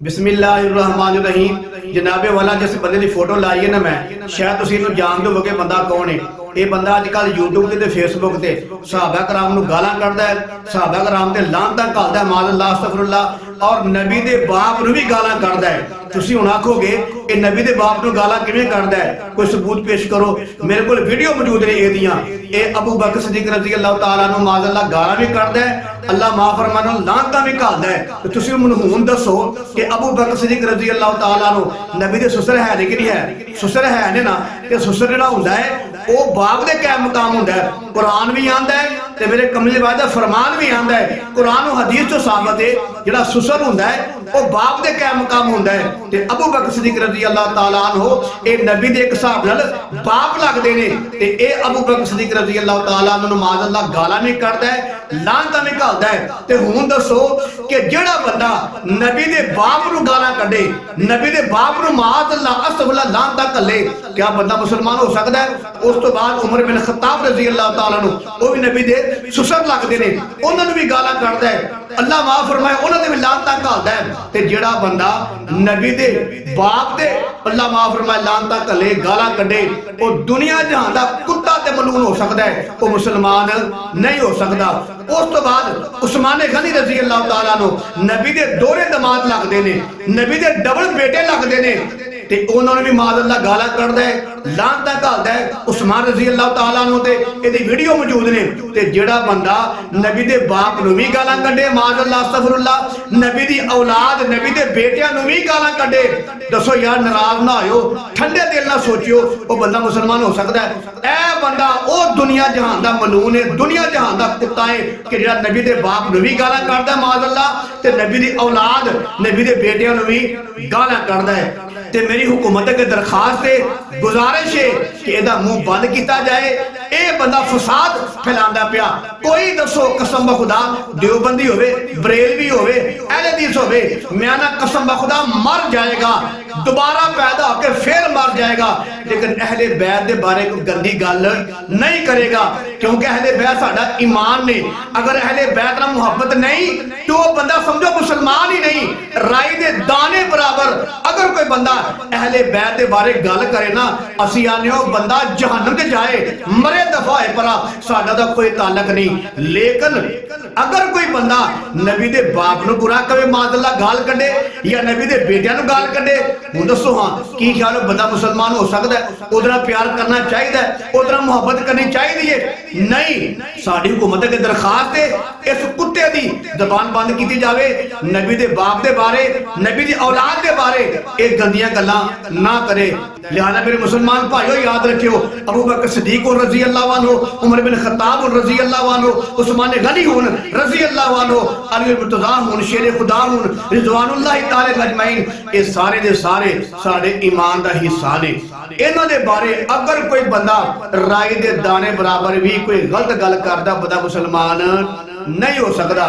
बिस्मिल्लाहिर्रहमानिर्रहीम। जनाबे वाला जिस बंदे की फोटो लाई है ना, मैं शायद तुसीं इहनूं जानदे होवोगे बंदा कौन है। ये बंदा अजकल यूट्यूब ते फेसबुक ते सहाबा कराम नूं गालां कढदा है, सहाबा कराम ते लानतां घल्लदा है, माज़अल्लाह अस्तगफिरुल्लाह, और नबी दे बाप नूं भी गालां कढदा है। तुसीं हुण आखोगे कि नबी दे बाप नूं गालां किवें कढदा है, कोई सबूत पेश करो। मेरे कोल वीडियो मौजूद ने इहदियां। ये अबू बकर सिद्दीक रज़ी अल्लाह तआला अन्हु माज़अल्लाह गालां भी कढदा है, अल्लाह माफ फरमाना लानतां भी घल्लदा है। ते तुसीं मैनूं हुण दसो कि अबू बकर सिद्दीक रज़ी अल्लाह तआला अन्हु नबी दे ससुर है कि नहीं है? ससुर है ने ना। ते ससुर जिहड़ा हुंदा है वो बाप दे क्या मुकाम हुंदा है? कुरान भी आंदा है ते मेरे कमली वाले दा फरमान भी आंदा है। कुरान और हदीस तो साबित है जिहड़ा ससुर हुंदा है वो बाप दे क्या मुकाम हुंदा है। ते अबू बकर सिद्दीक रज़ी अल्लाह तआला अन्हु ए नबी दे एक हिसाब नाल बाप लगदे ने। ते ए अबू बकर सिद्दीक रज़ी अल्लाह तआला अन्हु माज़अल्लाह गालां भी कढदा है, लानतां भी घल्लदा है। ते हुण दसो कि जिहड़ा बंदा नबी दे बाप नूं गालां कढे, नबी दे बाप नूं माज़अल्लाह अस्तगफिरुल्लाह लानतां घल्ले, क्या बंदा मुसलमान हो सकदा है? उस तो बाद उमर बिन खत्ताब रज़ी अल्लाह तआला अन्हु वो भी नबी दे ससुर लगदे ने, उन्हां नूं भी गालां कढदा है, अल्लाह माफ फरमाए उन्हां दे भी लानतां घल्लदा है। ते जिहड़ा बंदा नबी दे बाप दे अल्लाह माफ फरमाए लानतां घल्ले, गालां कढे, वो दुनिया जहां दा कुत्ता ते मलून हो सकदा है, वो मुसलमान नहीं हो सकदा। उस तो बाद उस्मान गनी रज़ी अल्लाह तआला अन्हु नबी दे दोहरे दमाद लगदे ने, नबी दे डबल बेटे लगदे ने, ते उन्होंने भी माज़अल्लाह गालां कढदा है, लानतां घल्लदा है। उस्मान रज़ी अल्लाह तआला अन्हु ते इहदी वीडियो मौजूद ने। ते जिहड़ा बंदा नबी दे बाप नूं भी गालां कढे, माज़अल्लाह अस्तगफिरुल्लाह, नबी दी औलाद नबी दे बेटियां नूं भी गालां कढे, दसो यार नाराज ना होयो, ठंडे दिल ना सोचियो, वो बंदा मुसलमान हो सकदा है? ऐ बंदा ओ दुनिया जहान दा मलून है, दुनिया जहान दा कुत्ता है कि जिहड़ा नबी दे बाप नूं भी गालां कढदा है माज़अल्लाह, ते नबी दी औलाद नबी दे बेटियां नूं भी गालां कढदा है। ते मेरी हुकूमत के दरखास्त है, गुजारिश है कि एदा मुंह बंद किया जाए। ये बंदा फसाद फैलांदा पिया। कोई दसो कसम खुदा देवबंदी होवे, बरेलवी होवे, अहले हदीस होवे, मैं ना कसम खुदा मर जाएगा, दोबारा पैदा होकर फिर मर जाएगा, लेकिन अहले बैत दे बारे कोई गंदी गल नहीं करेगा, क्योंकि अहले बैत साडा ईमान ने। अगर अहले बैत नाल मुहब्बत नहीं तो वो बंदा समझो मुसलमान ही नहीं, राई दे दाने बराबर। अगर कोई बंदा अहले बैत दे बारे गल करे ना, असी आने हो बंदा जहन्नम ते जाए, मरे दफा है परा, साडा दा कोई ताल्लुक नहीं। लेकिन अगर कोई बंदा नबी दे बाप नूं बुरा कहे, माज़अल्लाह गाल कढे, या नबी दे बेटियां नूं गाल कढे, हुण दसो हां की ख्याल हो बंदा मुसलमान हो सकदा है? उहदे नाल प्यार करना चाहिए, उहदे नाल मुहब्बत करनी चाहिए है? नहीं। साडी हुकूमत के दरखास्त है इस कुत्ते दी जबान बंद की जाए, नबी दे बाप दे बारे, नबी दी औलाद दे बारे एक गंदियां गल्लां ना करे। लिहाजा मेरे मुसलमान भाइयों याद रखियो, अबू बकर सिद्दीक रज़ी अल्लाह अन्हु, उमर बिन खत्ताब रज़ी अल्लाह अन्हु, उस्मान गनी हुन रज़ी अल्लाह अन्हु, अली मुर्तज़ा हुन, शेर खुदा हुन, रिज़वानुल्लाह ताला अजमईन, ये सारे दे सारे साडे ईमान दा हिस्सा ने। इन्हां दे बारे अगर कोई बंदा राई दे दाने बराबर भी कोई गलत गल करदा, बंदा मुसलमान नहीं हो सकदा।